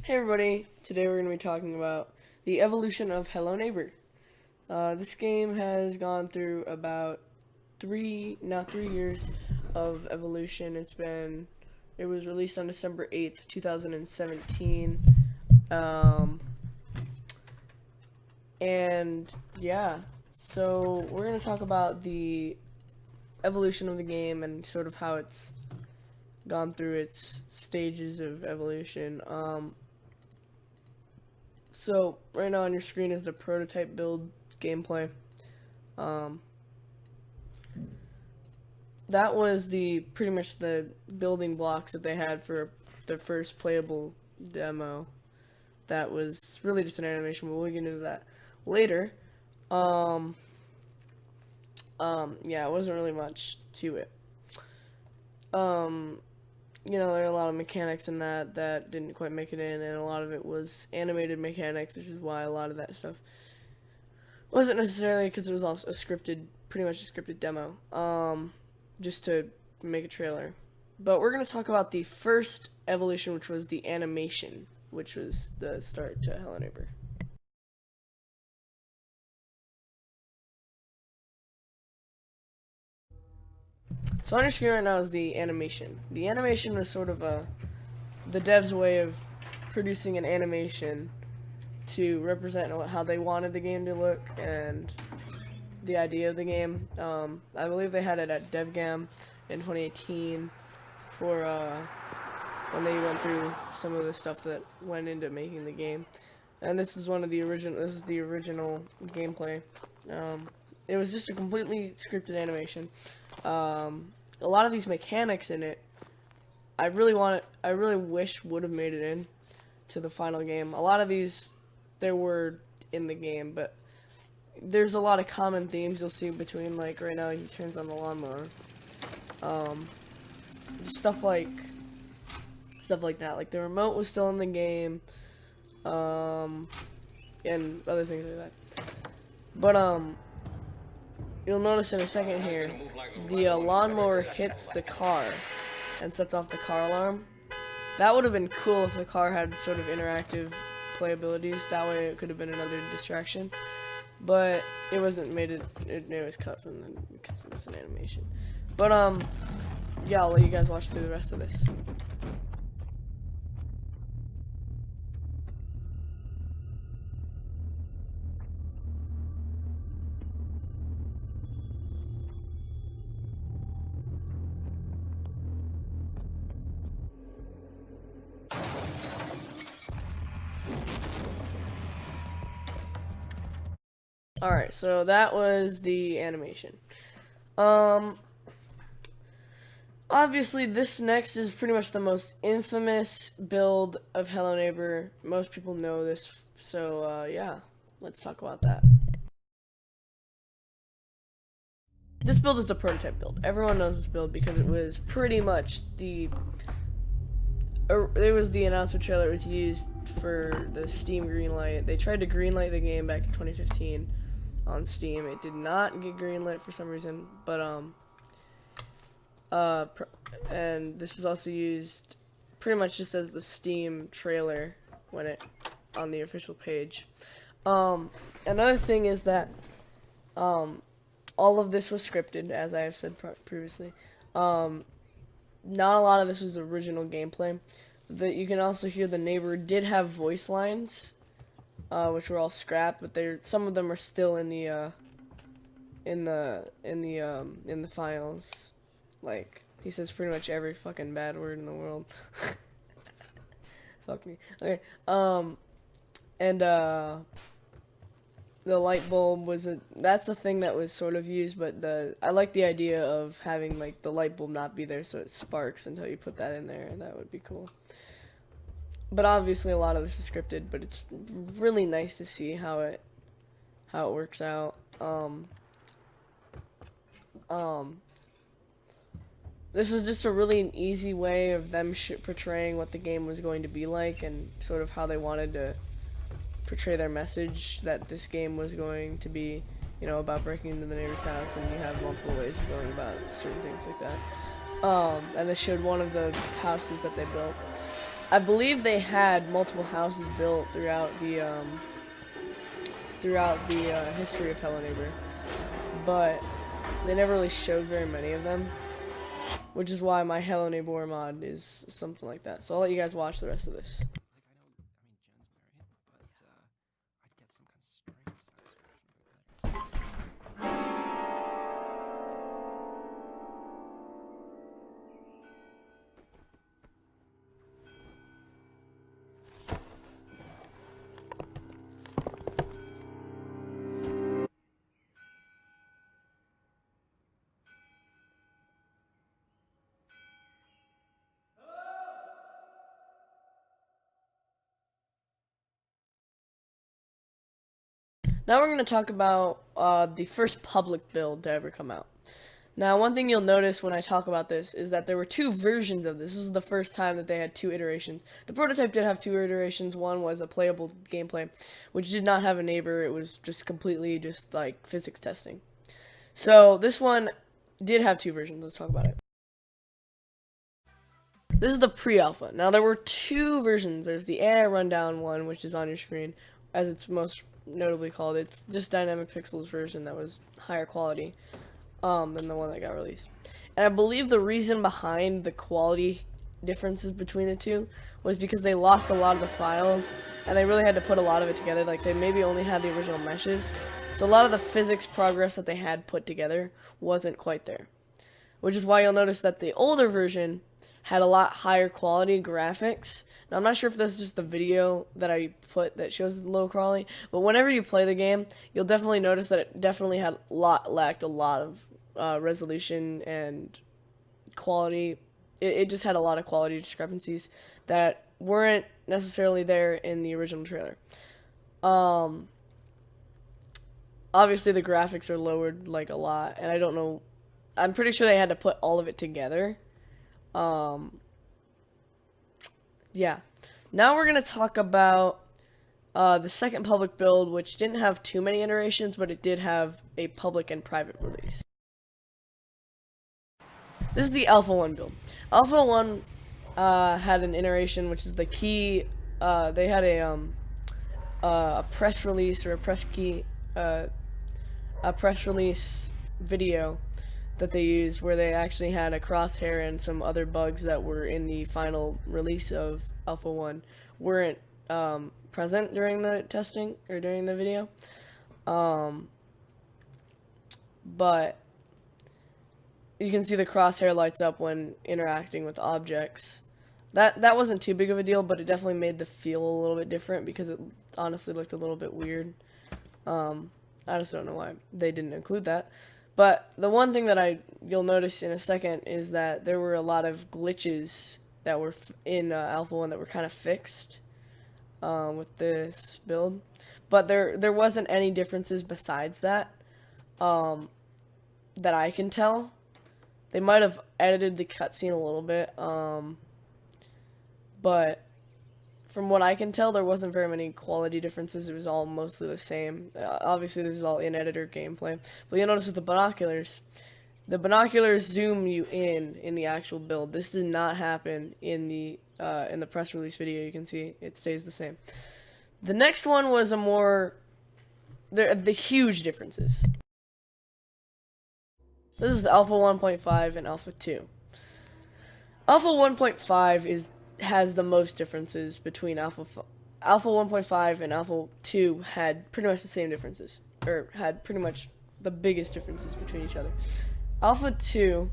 Hey everybody, today we're going to be talking about the evolution of Hello Neighbor. This game has gone through about now 3 years of evolution. It was released on December 8th, 2017. Um, and yeah, so we're going to talk about the evolution of the game and sort of how it's gone through its stages of evolution. So right now on your screen is the prototype build gameplay. Um, that was pretty much the building blocks that they had for the first playable demo. That was really just an animation, but we'll get into that later. Yeah, it wasn't really much to it. There are a lot of mechanics in that didn't quite make it in, and a lot of it was animated mechanics, which is why a lot of that stuff wasn't necessarily, because it was also pretty much a scripted demo, just to make a trailer. But we're going to talk about the first evolution, which was the animation, which was the start to Hello Neighbor. So on your screen right now is the animation. The animation was sort of the devs' way of producing an animation to represent how they wanted the game to look and the idea of the game. I believe they had it at DevGam in 2018 for when they went through some of the stuff that went into making the game. And this is this is the original gameplay. It was just a completely scripted animation. A lot of these mechanics in it, I really wish would have made it in to the final game. A lot of these, there were in the game, but there's a lot of common themes you'll see between, like, right now he turns on the lawnmower. Stuff like that. Like, the remote was still in the game, and other things like that. But, you'll notice in a second here, the lawnmower hits the car and sets off the car alarm. That would have been cool if the car had sort of interactive playabilities. That way it could have been another distraction. But it wasn't it was cut from because it was an animation. But, yeah, I'll let you guys watch through the rest of this. Alright, so that was the animation. Obviously, this next is pretty much the most infamous build of Hello Neighbor. Most people know this, so, yeah, let's talk about that. This build is the prototype build. Everyone knows this build because it was pretty much it was the announcement trailer. It was used for the Steam greenlight. They tried to greenlight the game back in 2015 on Steam. It did not get greenlit for some reason, but and this is also used pretty much just as the Steam trailer on the official page. Another thing is that all of this was scripted, as I have said previously. Not a lot of this was original gameplay. You can also hear the neighbor did have voice lines, which were all scrapped, but some of them are still in the files. Like, he says pretty much every fucking bad word in the world. Fuck me. Okay. And the light bulb that's a thing that was sort of used, but I like the idea of having, like, the light bulb not be there so it sparks until you put that in there. That would be cool. But obviously a lot of this is scripted, but it's really nice to see how it works out. This was just a really easy way of them portraying what the game was going to be like and sort of how they wanted to portray their message, that this game was going to be, about breaking into the neighbor's house, and you have multiple ways of going about certain things like that. And they showed one of the houses that they built. I believe they had multiple houses built throughout the history of Hello Neighbor, but they never really showed very many of them, which is why my Hello Neighbor mod is something like that. So I'll let you guys watch the rest of this. Now we're going to talk about the first public build to ever come out. Now, one thing you'll notice when I talk about this is that there were two versions of this. This is the first time that they had two iterations. The prototype did have two iterations. One was a playable gameplay, which did not have a neighbor. It was just completely just like physics testing. So this one did have two versions. Let's talk about it. This is the pre-alpha. Now, there were two versions. There's the AI rundown one, which is on your screen, as it's most notably called. It's just Dynamic Pixels version that was higher quality than the one that got released. And I believe the reason behind the quality differences between the two was because they lost a lot of the files, and they really had to put a lot of it together. Like, they maybe only had the original meshes, so a lot of the physics progress that they had put together wasn't quite there. Which is why you'll notice that the older version had a lot higher quality graphics. Now, I'm not sure if this is just the video that I put that shows low quality, but whenever you play the game, you'll definitely notice that it definitely lacked a lot of resolution and quality. It just had a lot of quality discrepancies that weren't necessarily there in the original trailer. Obviously, the graphics are lowered like a lot, and I don't know. I'm pretty sure they had to put all of it together. Yeah. Now we're going to talk about the second public build, which didn't have too many iterations, but it did have a public and private release. This is the Alpha 1 build. Alpha 1 had an iteration, which is the key. They had a press release or a press release video that they used where they actually had a crosshair and some other bugs that were in the final release of Alpha 1 weren't present during the testing or during the video. But you can see the crosshair lights up when interacting with objects. That wasn't too big of a deal, but it definitely made the feel a little bit different because it honestly looked a little bit weird. I just don't know why they didn't include that. But the one thing that you'll notice in a second is that there were a lot of glitches that were in Alpha 1 that were kind of fixed with this build. But there wasn't any differences besides that that I can tell. They might have edited the cutscene a little bit, but from what I can tell, there wasn't very many quality differences. It was all mostly the same. Obviously, this is all in-editor gameplay. But you'll notice with the binoculars zoom you in the actual build. This did not happen in the press release video. You can see it stays the same. The next one was the huge differences. This is Alpha 1.5 and Alpha 2. Alpha 1.5 has the most differences between Alpha 1.5 and Alpha 2 had pretty much the same differences, or had pretty much the biggest differences between each other. Alpha 2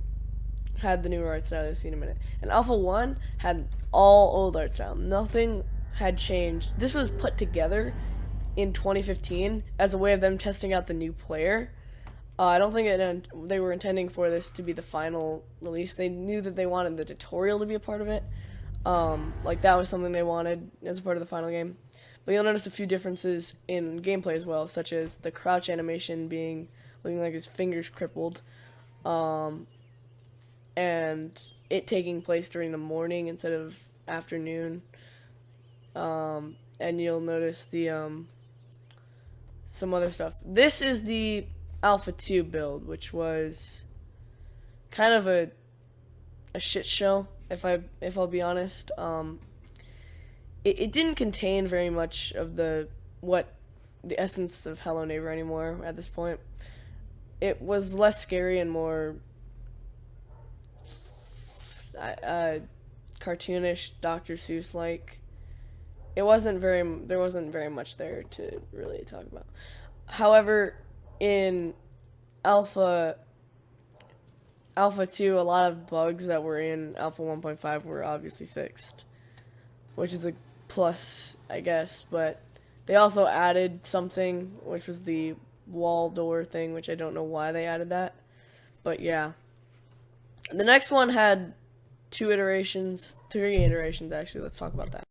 had the new art style you'll see in a minute, and Alpha 1 had all old art style. Nothing had changed. This was put together in 2015 as a way of them testing out the new player. I don't think they were intending for this to be the final release. They knew that they wanted the tutorial to be a part of it. Like that was something they wanted as a part of the final game. But you'll notice a few differences in gameplay as well, such as the crouch animation looking like his fingers crippled, and it taking place during the morning instead of afternoon. And you'll notice some other stuff. This is the Alpha 2 build, which was kind of a shit show, if I'll be honest. it didn't contain very much of the essence of Hello Neighbor anymore at this point. It was less scary and more cartoonish, Dr. Seuss like. There wasn't very much there to really talk about. However, in Alpha 2, a lot of bugs that were in Alpha 1.5 were obviously fixed, which is a plus, I guess, but they also added something, which was the wall door thing, which I don't know why they added that, but yeah. The next one had 3 iterations actually. Let's talk about that.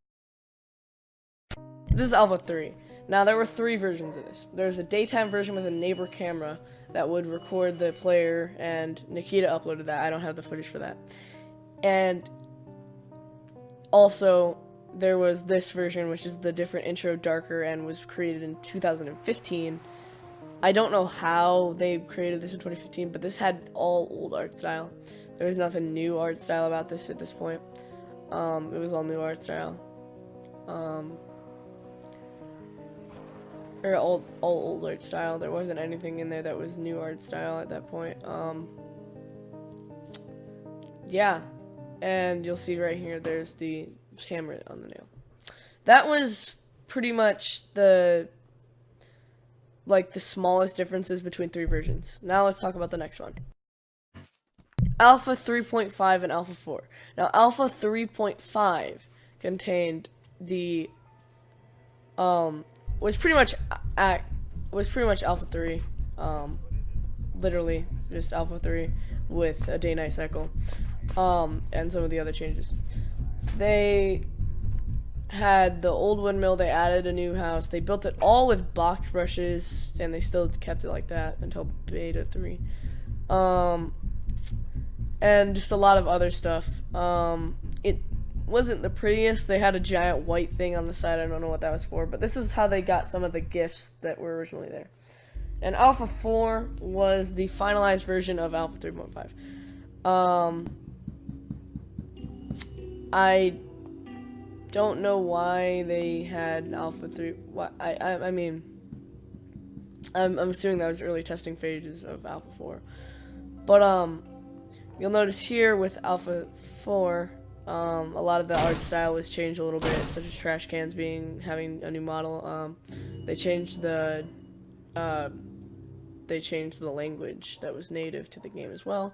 This is Alpha 3. Now, there were 3 versions of this. There's a daytime version with a neighbor camera that would record the player, and Nikita uploaded that. I don't have the footage for that. And also, there was this version, which is the different intro, darker, and was created in 2015. I don't know how they created this in 2015, but this had all old art style. There was nothing new art style about this at this point. It was all new art style. Or all old art style. There wasn't anything in there that was new art style at that point. Yeah. And you'll see right here, there's the hammer on the nail. That was pretty much the smallest differences between 3 versions. Now let's talk about the next one. Alpha 3.5 and Alpha 4. Now, Alpha 3.5 contained the was pretty much Alpha 3, literally just Alpha 3 with a day-night cycle, and some of the other changes. They had the old windmill. They added a new house. They built it all with box brushes, and they still kept it like that until Beta 3. And just a lot of other stuff. It wasn't the prettiest. They had a giant white thing on the side. I don't know what that was for, but this is how they got some of the gifts that were originally there. And Alpha 4 was the finalized version of Alpha 3.5. I don't know why they had Alpha 3. I mean, I'm assuming that was early testing phases of Alpha 4. But you'll notice here with Alpha 4, a lot of the art style was changed a little bit, such as trash cans having a new model. They changed the language that was native to the game as well,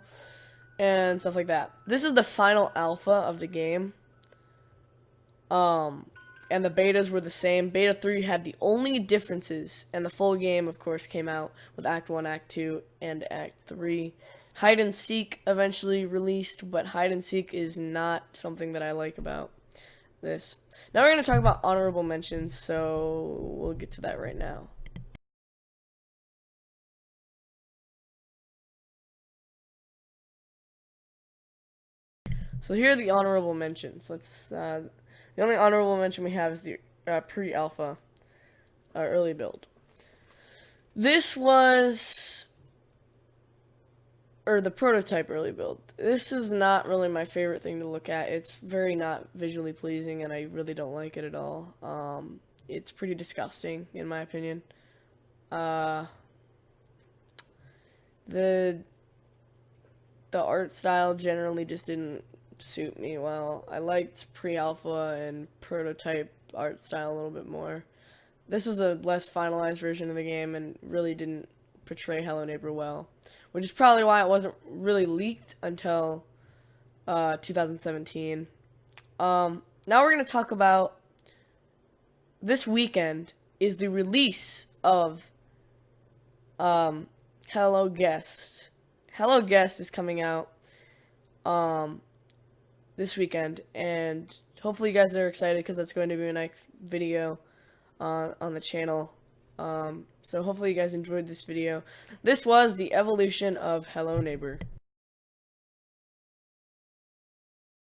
and stuff like that. This is the final alpha of the game. And the betas were the same. Beta 3 had the only differences, and the full game, of course, came out with Act 1, Act 2, and Act 3. Hide and Seek eventually released, but Hide and Seek is not something that I like about this. Now we're going to talk about honorable mentions, so we'll get to that right now. So here are the honorable mentions. The only honorable mention we have is the pre-alpha early build. This was, or the prototype early build. This is not really my favorite thing to look at. It's very not visually pleasing, and I really don't like it at all. It's pretty disgusting, in my opinion. The art style generally just didn't suit me well. I liked pre-alpha and prototype art style a little bit more. This was a less finalized version of the game and really didn't portray Hello Neighbor well, which is probably why it wasn't really leaked until 2017. Now we're going to talk about this weekend is the release of Hello Guest. Hello Guest is coming out this weekend, and hopefully you guys are excited because that's going to be my next video on the channel. So hopefully you guys enjoyed this video. This was the evolution of Hello Neighbor.